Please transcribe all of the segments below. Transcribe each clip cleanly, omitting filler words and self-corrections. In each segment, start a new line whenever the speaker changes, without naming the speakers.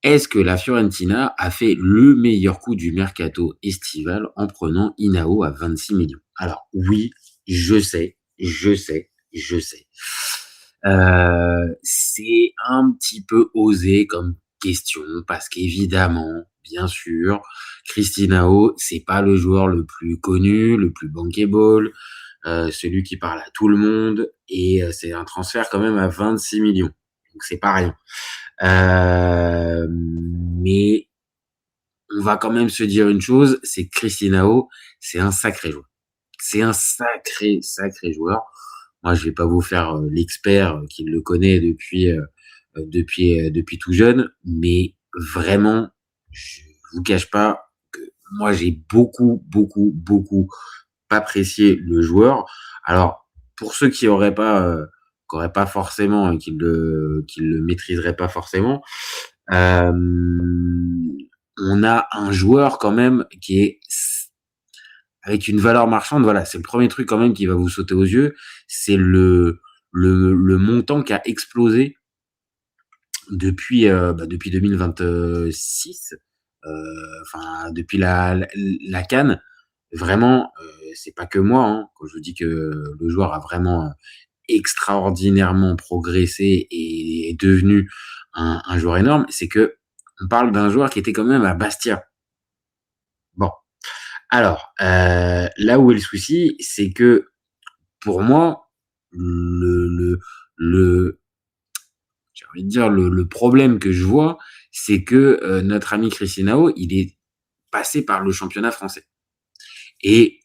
Est-ce que la Fiorentina a fait le meilleur coup du mercato estival en prenant Inao à 26 millions? Alors oui, je sais, je sais, je sais. C'est un petit peu osé comme question parce qu'évidemment, bien sûr, Cristiano, c'est pas le joueur le plus connu, le plus bankable, celui qui parle à tout le monde et c'est un transfert quand même à 26 millions. Donc c'est pas rien. Mais on va quand même se dire une chose, c'est que Cristiano, c'est un sacré joueur. C'est un sacré, sacré joueur. Moi, je vais pas vous faire l'expert qui le connaît depuis tout jeune, mais vraiment, je vous cache pas que moi, j'ai beaucoup, beaucoup, beaucoup apprécié le joueur. Alors, pour ceux qui auraient pas forcément, qui le maîtriseraient pas forcément, euh, on a un joueur quand même qui est avec une valeur marchande. Voilà, c'est le premier truc quand même qui va vous sauter aux yeux, c'est le montant qui a explosé depuis 2026, enfin depuis la CAN. Vraiment, c'est pas que moi, hein, quand je vous dis que le joueur a vraiment extraordinairement progressé et est devenu un joueur énorme, c'est que on parle d'un joueur qui était quand même à Bastia. Bon, alors là où est le souci, c'est que pour moi, le, le, le j'ai envie de dire le problème que je vois, c'est que notre ami Cristiano, il est passé par le championnat français. Et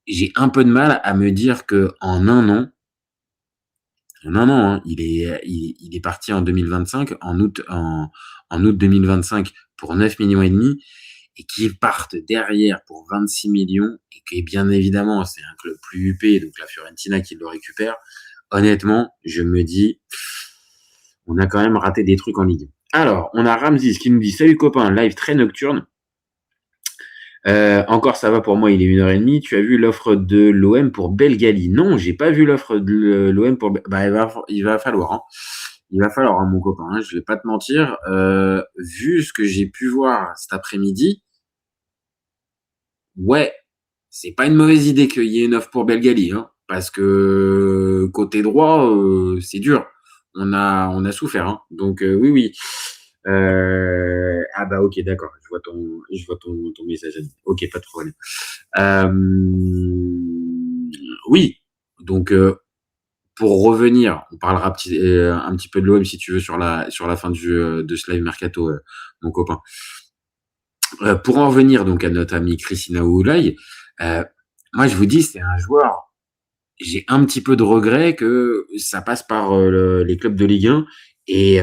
j'ai un peu de mal à me dire que en un an, hein, il est parti en 2025, en août 2025 pour 9 millions et demi, et qu'il parte derrière pour 26 millions, et que bien évidemment, c'est un club plus huppé, donc la Fiorentina qui le récupère. Honnêtement, je me dis, on a quand même raté des trucs en Ligue. Alors, on a Ramsey qui nous dit: Salut copain, live très nocturne. Encore ça va pour moi, il est 1h30. Tu as vu l'offre de l'OM pour Belgali? Non, j'ai pas vu l'offre de l'OM pour. Bah, il va falloir, hein. Il va falloir, hein, mon copain, hein, je vais pas te mentir. Vu ce que j'ai pu voir cet après-midi, ouais, c'est pas une mauvaise idée qu'il y ait une offre pour Belgali, hein, parce que côté droit, c'est dur. On a souffert, hein. Donc oui, oui. Ah bah ok, d'accord. Je vois ton message. Ok, pas de problème. Euh, oui. Donc pour revenir, on parlera un petit peu de l'OM si tu veux sur la fin de ce live mercato, mon copain. Pour en revenir donc à notre ami Christina Oulay, euh, moi je vous dis c'est un joueur. J'ai un petit peu de regret que ça passe par les clubs de Ligue 1 et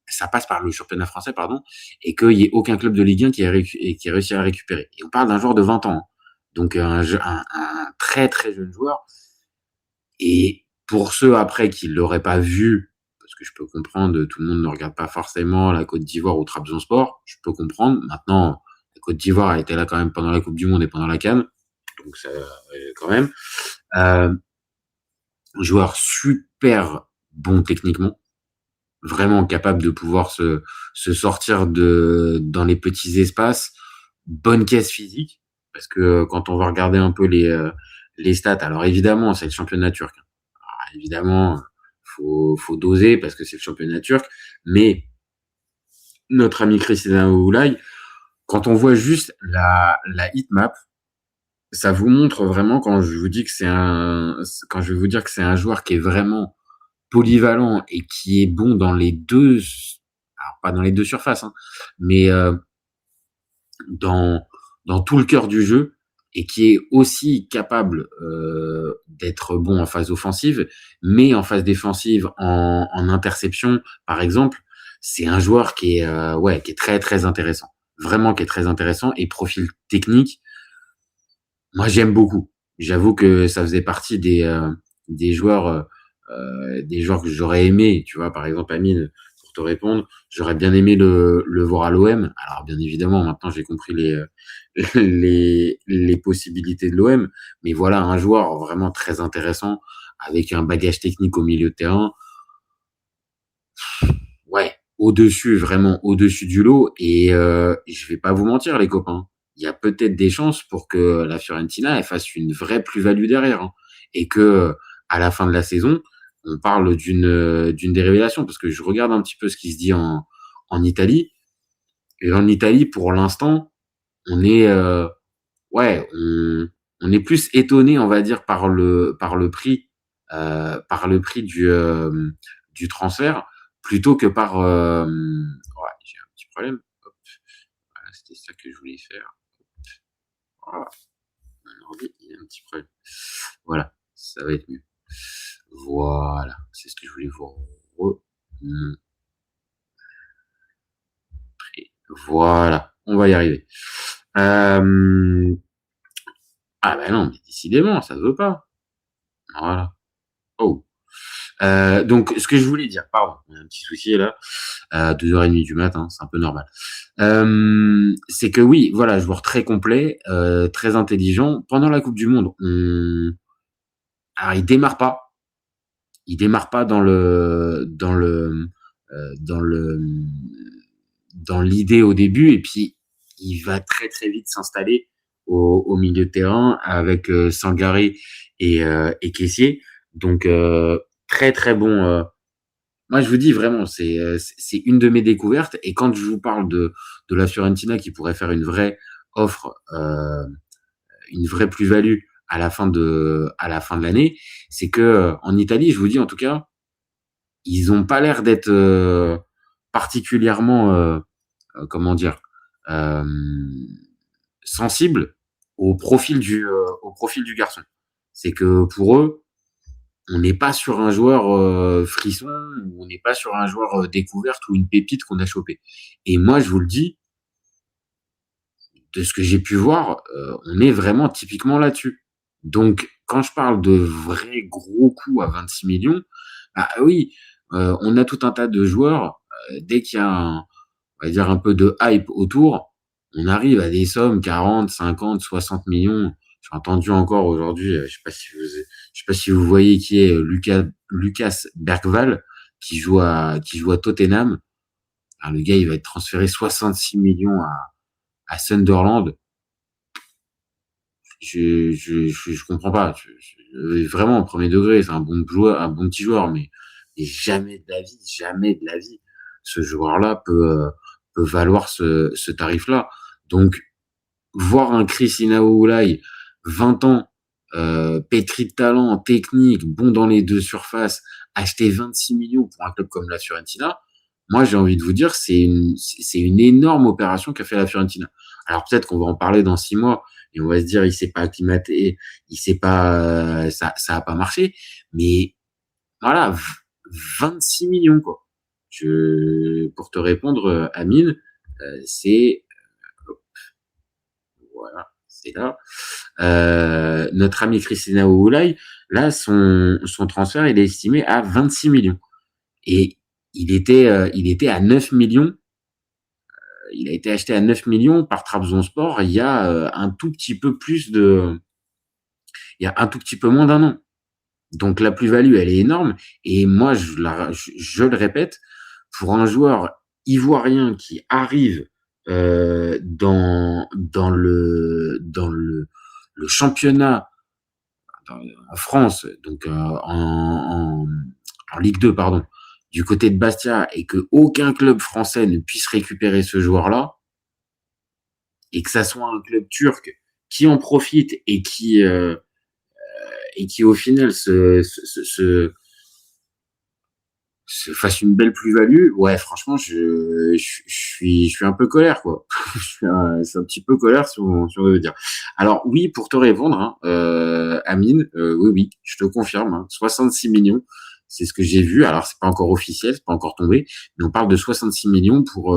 ça passe par le championnat français, pardon, et qu'il n'y ait aucun club de Ligue 1 qui ait réussi à récupérer. Et on parle d'un joueur de 20 ans, hein. Donc un très très jeune joueur. Et pour ceux après qui ne l'auraient pas vu, parce que je peux comprendre, tout le monde ne regarde pas forcément la Côte d'Ivoire ou Trabzonspor, je peux comprendre. Maintenant, la Côte d'Ivoire a été là quand même pendant la Coupe du Monde et pendant la CAN, donc ça, quand même. Euh, Joueur super bon techniquement, vraiment capable de pouvoir se sortir dans les petits espaces, bonne caisse physique, parce que quand on va regarder un peu les stats, alors évidemment, c'est le championnat turc. Alors, évidemment, faut doser parce que c'est le championnat turc, mais notre ami Christian Oulay, quand on voit juste la heatmap, ça vous montre vraiment quand je vais vous dire que c'est un joueur qui est vraiment polyvalent et qui est bon dans les deux, alors pas dans les deux surfaces, hein, mais dans, dans tout le cœur du jeu et qui est aussi capable d'être bon en phase offensive, mais en phase défensive, en interception, par exemple, c'est un joueur qui est très très intéressant, vraiment qui est très intéressant et profil technique. Moi, j'aime beaucoup. J'avoue que ça faisait partie des joueurs que j'aurais aimé. Tu vois, par exemple, Amine, pour te répondre, j'aurais bien aimé le voir à l'OM. Alors, bien évidemment, maintenant, j'ai compris les possibilités de l'OM. Mais voilà, un joueur vraiment très intéressant avec un bagage technique au milieu de terrain. Ouais, au-dessus, vraiment au-dessus du lot et je vais pas vous mentir les copains, il y a peut-être des chances pour que la Fiorentina, elle fasse une vraie plus-value derrière, hein et que, à la fin de la saison, on parle d'une des révélations. Parce que je regarde un petit peu ce qui se dit en Italie et en Italie, pour l'instant, on est, ouais, on est plus étonné, on va dire, par le prix du transfert, plutôt que par. Ouais, j'ai un petit problème. Hop, voilà, c'était ça que je voulais faire. Voilà, mon ordi, il y a un petit problème. Voilà, ça va être mieux. Voilà, c'est ce que je voulais vous remontrer. Voilà, on va y arriver. Ah bah non, mais décidément, ça veut pas. Voilà. Oh. Donc, ce que je voulais dire, pardon, il y a un petit souci là, 2h30 du matin, c'est un peu normal. C'est que oui, voilà, joueur très complet, très intelligent. Pendant la Coupe du Monde, alors il démarre pas dans le dans l'idée au début, et puis il va très très vite s'installer au milieu de terrain avec Sangaré et Kessié. Donc très très bon. Moi je vous dis vraiment, c'est une de mes découvertes. Et quand je vous parle de la Fiorentina qui pourrait faire offre, une vraie plus-value à la fin de l'année, c'est que en Italie, je vous dis en tout cas, ils ont pas l'air d'être particulièrement comment dire, euh, sensible au profil du garçon. C'est que pour eux, on n'est pas sur un joueur frisson, ou on n'est pas sur un joueur découverte ou une pépite qu'on a chopé. Et moi, je vous le dis, de ce que j'ai pu voir, on est vraiment typiquement là-dessus. Donc, quand je parle de vrais gros coups à 26 millions, bah oui, on a tout un tas de joueurs. Dès qu'il y a on va dire un peu de hype autour, on arrive à des sommes 40, 50, 60 millions. J'ai entendu encore aujourd'hui, je sais pas si vous voyez qui est Lucas Bergvall, qui joue à Tottenham. Alors, le gars, il va être transféré 66 millions à Sunderland. Je comprends pas. Vraiment, au premier degré, c'est un bon joueur, un bon petit joueur, mais jamais de la vie, ce joueur-là peut valoir ce tarif-là. Donc, voir un Chris Inaoulay, 20 ans, pétri de talent, technique, bon dans les deux surfaces, acheter 26 millions pour un club comme la Fiorentina, moi j'ai envie de vous dire, c'est une énorme opération qu'a fait la Fiorentina. Alors peut-être qu'on va en parler dans 6 mois et on va se dire il s'est pas acclimaté, il s'est pas, ça a pas marché, mais voilà, 26 millions quoi. Pour te répondre, Amine, c'est voilà, c'est là. Notre ami Christina Ououlay, là, son transfert, il est estimé à 26 millions. Et il était à 9 millions. Il a été acheté à 9 millions par Trabzonspor il y a il y a un tout petit peu moins d'un an. Donc la plus-value, elle est énorme. Et moi, je le répète, pour un joueur ivoirien qui arrive le championnat en France, donc en Ligue 2, pardon, du côté de Bastia, et que aucun club français ne puisse récupérer ce joueur-là, et que ça soit un club turc qui en profite et qui au final se fasse une belle plus-value, ouais, franchement, je suis un peu colère, quoi. Je suis un petit peu colère, si on veut dire. Alors, oui, pour te répondre, hein, Amine, oui, oui, je te confirme, hein, 66 millions, c'est ce que j'ai vu. Alors, c'est pas encore officiel, c'est pas encore tombé, mais on parle de 66 millions pour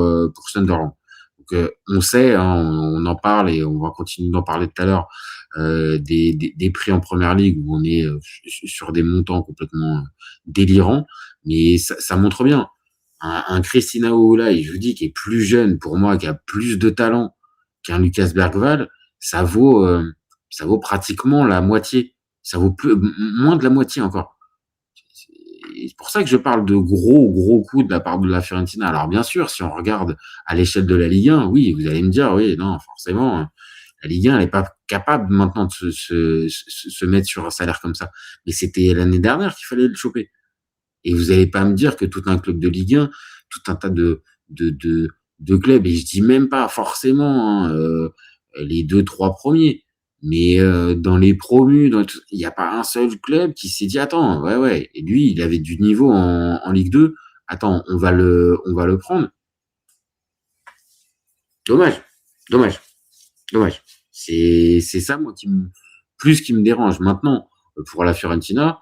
Sunderland. Donc, on sait, hein, on en parle et on va continuer d'en parler tout à l'heure, des prix en première ligue où on est sur des montants complètement délirants. Mais ça montre bien. Un Christina Oulay, je vous dis, qui est plus jeune pour moi, qui a plus de talent qu'un Lucas Bergvall, ça vaut pratiquement la moitié. Ça vaut moins de la moitié encore. Et c'est pour ça que je parle de gros, gros coups de la part de la Fiorentina. Alors bien sûr, si on regarde à l'échelle de la Ligue 1, oui, vous allez me dire, oui, non, forcément, la Ligue 1, elle n'est pas capable maintenant de se mettre sur un salaire comme ça. Mais c'était l'année dernière qu'il fallait le choper. Et vous allez pas me dire que tout un club de Ligue 1, tout un tas de, de, de clubs, et je dis même pas forcément les deux, trois premiers, mais dans les promus, il n'y a pas un seul club qui s'est dit attends, ouais, ouais, et lui, il avait du niveau en Ligue 2, attends, on va le prendre. Dommage, dommage, dommage. C'est ça, moi, plus qui me dérange. Maintenant, pour la Fiorentina,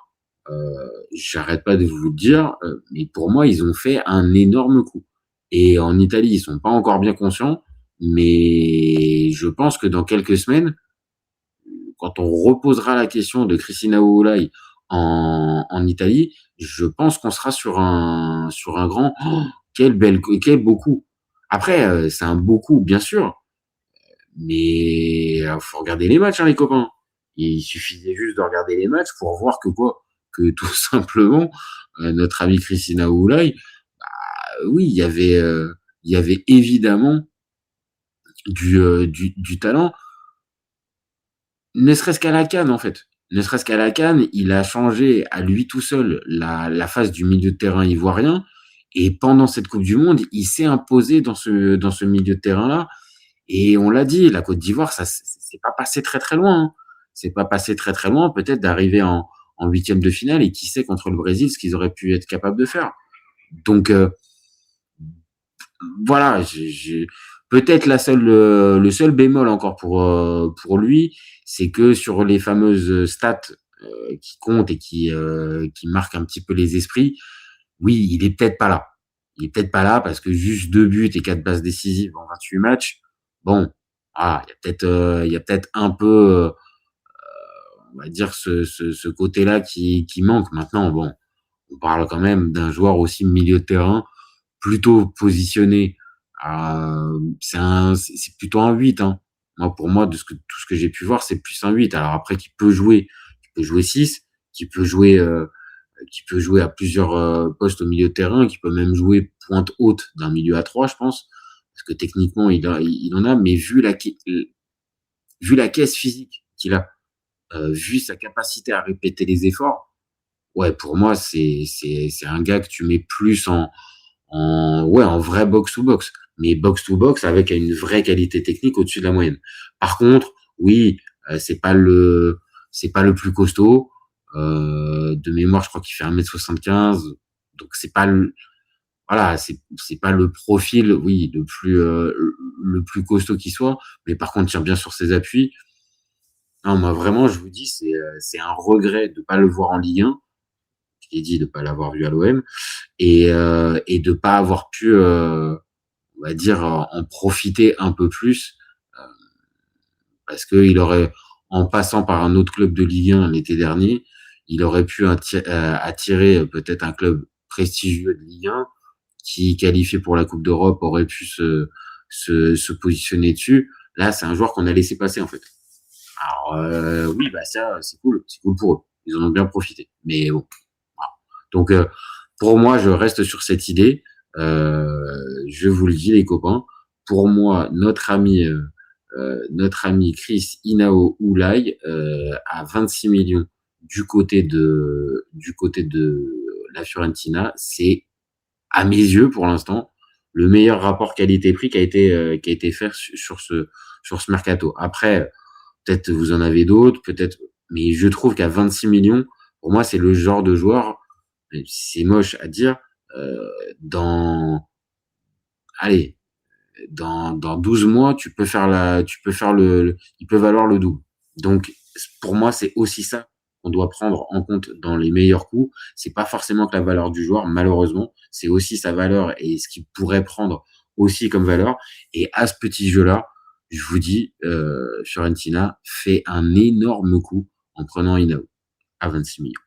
j'arrête pas de vous le dire, mais pour moi, ils ont fait un énorme coup. Et en Italie, ils sont pas encore bien conscients, mais je pense que dans quelques semaines, quand on reposera la question de Cristina Oulay en Italie, je pense qu'on sera sur un grand. Oh, quel beau coup. Après, c'est un beau coup, bien sûr, mais faut regarder les matchs, hein, les copains. Il suffisait juste de regarder les matchs pour voir que quoi, que tout simplement notre ami Christina Oulay, oui, il y avait évidemment du talent, ne serait-ce qu'à la CAN en fait. Ne serait-ce qu'à la CAN, il a changé à lui tout seul la face du milieu de terrain ivoirien. Et pendant cette Coupe du Monde, il s'est imposé dans ce milieu de terrain-là. Et on l'a dit, la Côte d'Ivoire, ça c'est pas passé très très loin. Hein. C'est pas passé très très loin, peut-être d'arriver en huitième de finale et qui sait contre le Brésil ce qu'ils auraient pu être capables de faire. Donc voilà, peut-être le seul bémol encore pour lui, c'est que sur les fameuses stats qui comptent et qui marquent un petit peu les esprits, oui, il est peut-être pas là. Il est peut-être pas là parce que juste 2 buts et 4 passes décisives en 28 matchs, bon, ah, il y a peut-être un peu, on va dire ce côté-là qui manque. Maintenant, bon, on parle quand même d'un joueur aussi milieu de terrain, plutôt positionné. C'est plutôt un 8. Hein. Moi, pour moi, tout ce que j'ai pu voir, c'est plus un 8. Alors après, qui peut jouer 6, qui peut jouer à plusieurs postes au milieu de terrain, qui peut même jouer pointe haute d'un milieu à 3, je pense. Parce que techniquement, il en a, mais vu la caisse physique qu'il a, vu sa capacité à répéter les efforts, ouais, pour moi, c'est un gars que tu mets plus ouais, en vrai box-to-box. Mais box-to-box avec une vraie qualité technique au-dessus de la moyenne. Par contre, oui, c'est pas le plus costaud. De mémoire, je crois qu'il fait 1m75. Donc, voilà, c'est pas le profil, oui, le plus costaud qui soit. Mais par contre, tire bien sur ses appuis. Non, moi, vraiment, je vous dis, c'est un regret de pas le voir en Ligue 1. Je l'ai dit, de pas l'avoir vu à l'OM et de pas avoir pu, on va dire, en profiter un peu plus, parce que il aurait, en passant par un autre club de Ligue 1 l'été dernier, il aurait pu attirer peut-être un club prestigieux de Ligue 1 qui, qualifié pour la Coupe d'Europe, aurait pu se positionner dessus. Là, c'est un joueur qu'on a laissé passer en fait. Alors oui, bah ça, c'est cool pour eux. Ils en ont bien profité. Mais bon, voilà. Donc pour moi, je reste sur cette idée. Je vous le dis, les copains. Pour moi, notre ami Chris Inao Oulay à 26 millions du côté de la Fiorentina, c'est à mes yeux pour l'instant le meilleur rapport qualité-prix qui a été fait sur ce mercato. Après, peut-être vous en avez d'autres, peut-être, mais je trouve qu'à 26 millions, pour moi, c'est le genre de joueur, c'est moche à dire, dans, allez, dans 12 mois, tu peux faire il peut valoir le double. Donc, pour moi, c'est aussi ça qu'on doit prendre en compte dans les meilleurs coups. C'est pas forcément que la valeur du joueur, malheureusement, c'est aussi sa valeur et ce qu'il pourrait prendre aussi comme valeur. Et à ce petit jeu-là, je vous dis, Fiorentina fait un énorme coup en prenant Inao à 26 millions.